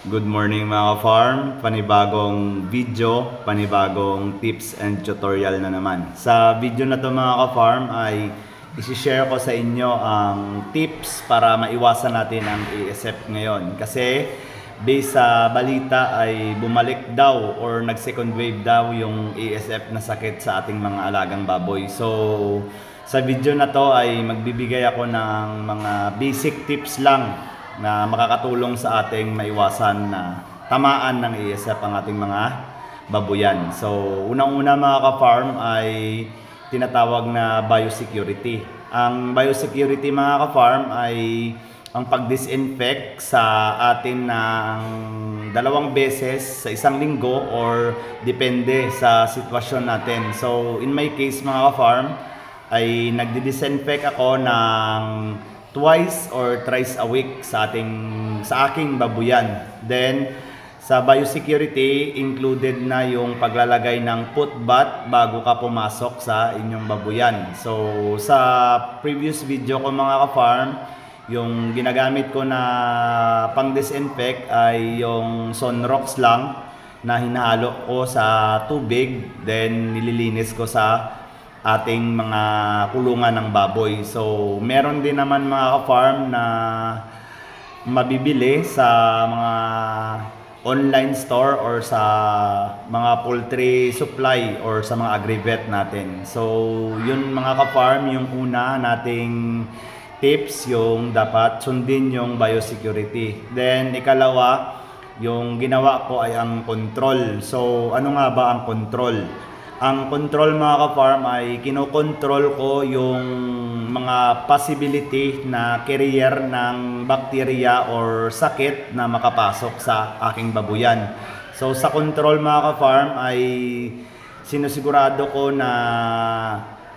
Good morning mga farm, panibagong video, panibagong tips and tutorial na naman. Sa video na to mga farm ay isi-share ko sa inyo ang tips para maiwasan natin ang ASF ngayon. Kasi based sa balita ay bumalik daw or nag-second wave daw yung ASF na sakit sa ating mga alagang baboy. So sa video na to ay magbibigay ako ng mga basic tips lang na makakatulong sa ating maiwasan na tamaan ng ASF ang ating mga babuyan. So, unang-una mga ka-farm ay tinatawag na biosecurity. Ang biosecurity mga ka-farm ay ang pag-disinfect sa atin ng 2 beses sa isang linggo or depende sa sitwasyon natin. So, in my case mga ka-farm ay nagdi-disinfect ako ng twice or thrice a week sa aking babuyan. Then sa biosecurity included na yung paglalagay ng foot bath bago ka pumasok sa inyong babuyan. So sa previous video ko mga ka-farm, yung ginagamit ko na pang-disinfect ay yung Sunrox lang na hinahalo ko sa tubig, then nililinis ko sa ating mga kulungan ng baboy. So meron din naman mga ka-farm na mabibili sa mga online store or sa mga poultry supply or sa mga agri-vet natin. So yun mga ka-farm, yung una nating tips, yung dapat sundin yung biosecurity. Then ikalawa, yung ginawa ko ay ang control. So ano nga ba ang control? Ang control mga ka-farm ay kinokontrol ko yung mga possibility na carrier ng bacteria or sakit na makapasok sa aking babuyan. So sa control mga ka-farm ay sinusigurado ko na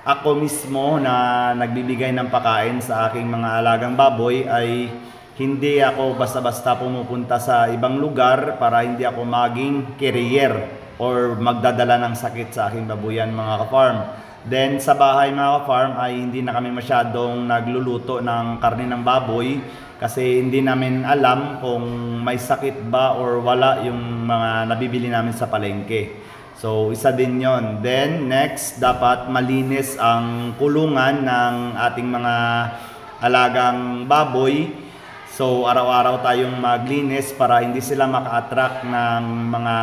ako mismo na nagbibigay ng pagkain sa aking mga alagang baboy ay hindi ako basta-basta pumupunta sa ibang lugar para hindi ako maging carrier or magdadala ng sakit sa aking babuyan mga ka-farm. Then sa bahay mga ka-farm ay hindi na kami masyadong nagluluto ng karne ng baboy kasi hindi namin alam kung may sakit ba or wala yung mga nabibili namin sa palengke. So isa din yon. Then next, dapat malinis ang kulungan ng ating mga alagang baboy. So araw-araw tayong maglinis para hindi sila maka-attract ng mga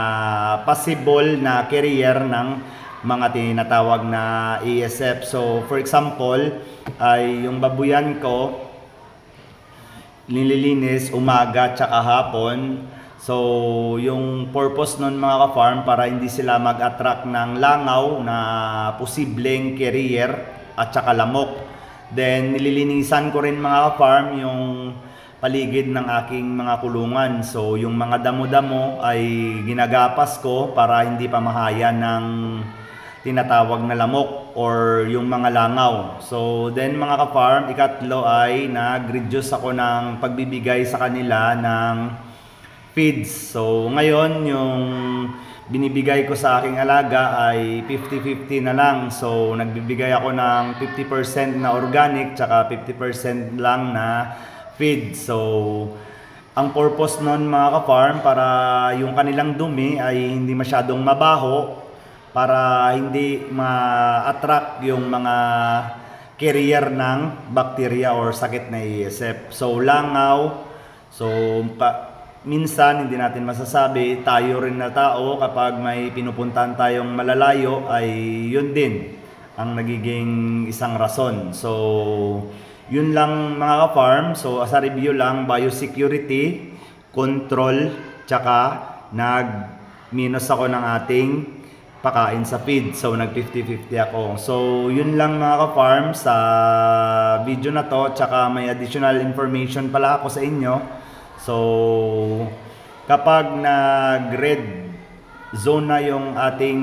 possible na carrier ng mga tinatawag na ASF. So for example, ay yung babuyan ko nililinis umaga tsaka hapon. So yung purpose nun mga ka-farm para hindi sila mag-attract ng langaw na posibleng carrier at tsaka lamok. Then nililinisan ko rin mga ka-farm yung paligid ng aking mga kulungan. So yung mga damo-damo ay ginagapas ko para hindi pa mahaya ng tinatawag na lamok or yung mga langaw. So then mga ka-farm, ikatlo ay nag-reduce ako ng pagbibigay sa kanila ng feeds. So ngayon yung binibigay ko sa aking alaga ay 50-50 na lang. So nagbibigay ako ng 50% na organic tsaka 50% lang na feed. So ang purpose nun mga ka-farm para yung kanilang dumi ay hindi masyadong mabaho para hindi ma-attract yung mga carrier ng bacteria or sakit na ASF. So langaw, so minsan hindi natin masasabi, tayo rin na tao kapag may pinupuntahan tayong malalayo ay yun din ang nagiging isang rason. So yun lang mga ka-farm. So as a review lang, biosecurity, control, tsaka nag-minus ako ng ating pakain sa feed. So nag 50-50 ako. So yun lang mga ka-farm sa video na to. Tsaka may additional information pala ako sa inyo. So kapag nag-red zone na yung ating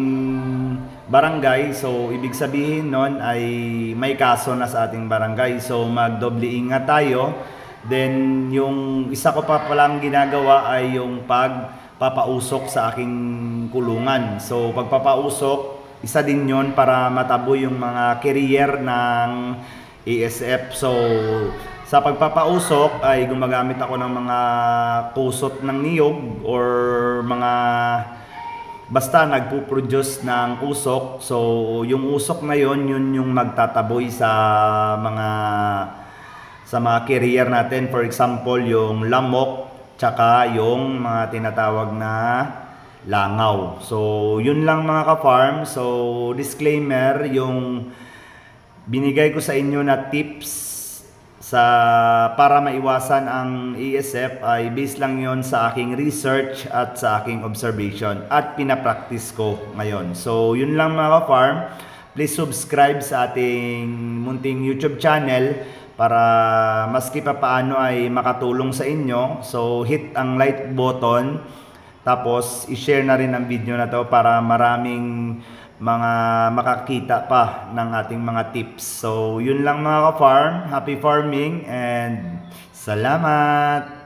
barangay, so ibig sabihin nun ay may kaso na sa ating barangay. So magdoble ingat tayo. Then yung isa ko pa palang ginagawa ay yung pagpapausok sa aking kulungan. So pagpapausok, isa din yon para matabo yung mga carrier ng ASF. So Sa pagpapausok ay gumagamit ako ng mga kusot ng niyog or mga basta nagpo-produce ng usok. So yung usok na yun yung magtataboy sa mga carrier natin. For example, yung lamok tsaka yung mga tinatawag na langaw. So yun lang mga ka-farm. So disclaimer, yung binigay ko sa inyo na tips para maiwasan ang ESF ay based lang yon sa aking research at sa aking observation at pinapractice ko ngayon. So yun lang mga ka-farm. Please subscribe sa ating munting YouTube channel para maski pa paano ay makatulong sa inyo. So hit ang like button, tapos i-share na rin ang video na to para maraming mga makakita pa ng ating mga tips. So yun lang mga ka-farm. Happy farming and salamat!